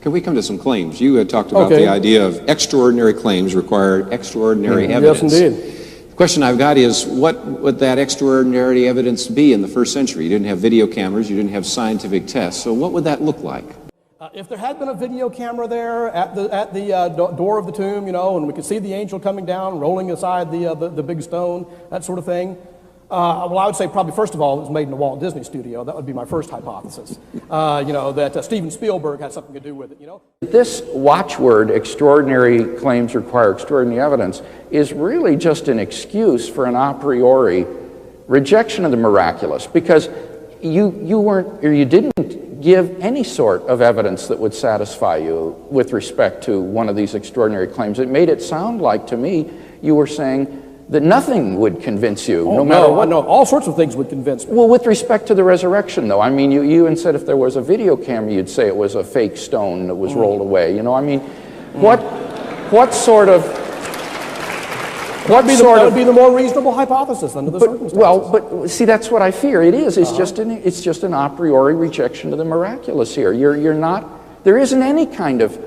Can we come to some claims? You had talked about the idea of extraordinary claims require extraordinary evidence. Yes, indeed. The question I've got is, what would that extraordinary evidence be in the first century? You didn't have video cameras, you didn't have scientific tests, so what would that look like? If there had been a video camera there at the door of the tomb, you know, and we could see the angel coming down, rolling aside the big stone, that sort of thing, well, I would say probably, first of all, it was made in the Walt Disney Studio. That would be my first hypothesis. You know, that Steven Spielberg had something to do with it, you know. This watchword, extraordinary claims require extraordinary evidence, is really just an excuse for an a priori rejection of the miraculous, because you weren't, or you didn't give any sort of evidence that would satisfy you with respect to one of these extraordinary claims. It made it sound like, to me, you were saying that nothing would convince you, no matter what. No, all sorts of things would convince me. Well, with respect to the resurrection, though, I mean, you even said if there was a video camera, you'd say it was a fake stone that was rolled away. You know, I mean, what sort of... That would be the more reasonable hypothesis under the circumstances. Well, but see, that's what I fear. It is. It's just an a priori rejection of the miraculous here. You're not... There isn't any kind of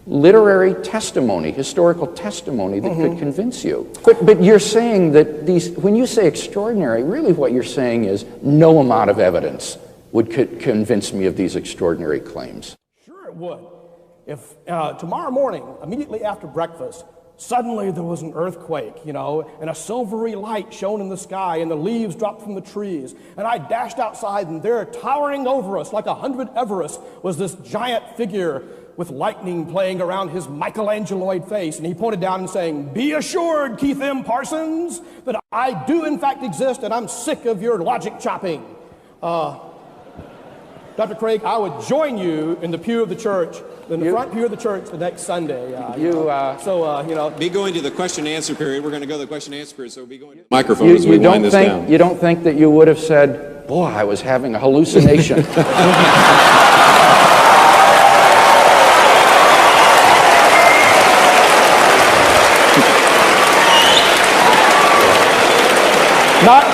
literary testimony, historical testimony that could convince you. But you're saying that when you say extraordinary, really what you're saying is no amount of evidence would convince me of these extraordinary claims. Sure it would. If tomorrow morning, immediately after breakfast, suddenly there was an earthquake, you know, and a silvery light shone in the sky, and the leaves dropped from the trees, and I dashed outside, and there, towering over us like 100 Everests, was this giant figure with lightning playing around his Michelangeloid face, and he pointed down and saying, "Be assured, Keith M. Parsons, that I do in fact exist, and I'm sick of your logic chopping." Dr. Craig, I would join you in the pew of the church, in the front pew of the church the next Sunday. You know. Be going to the question and answer period. We're going to go to the question and answer period, so we'll be going to the microphone as we wind this down. You don't think that you would have said, "Boy, I was having a hallucination." Not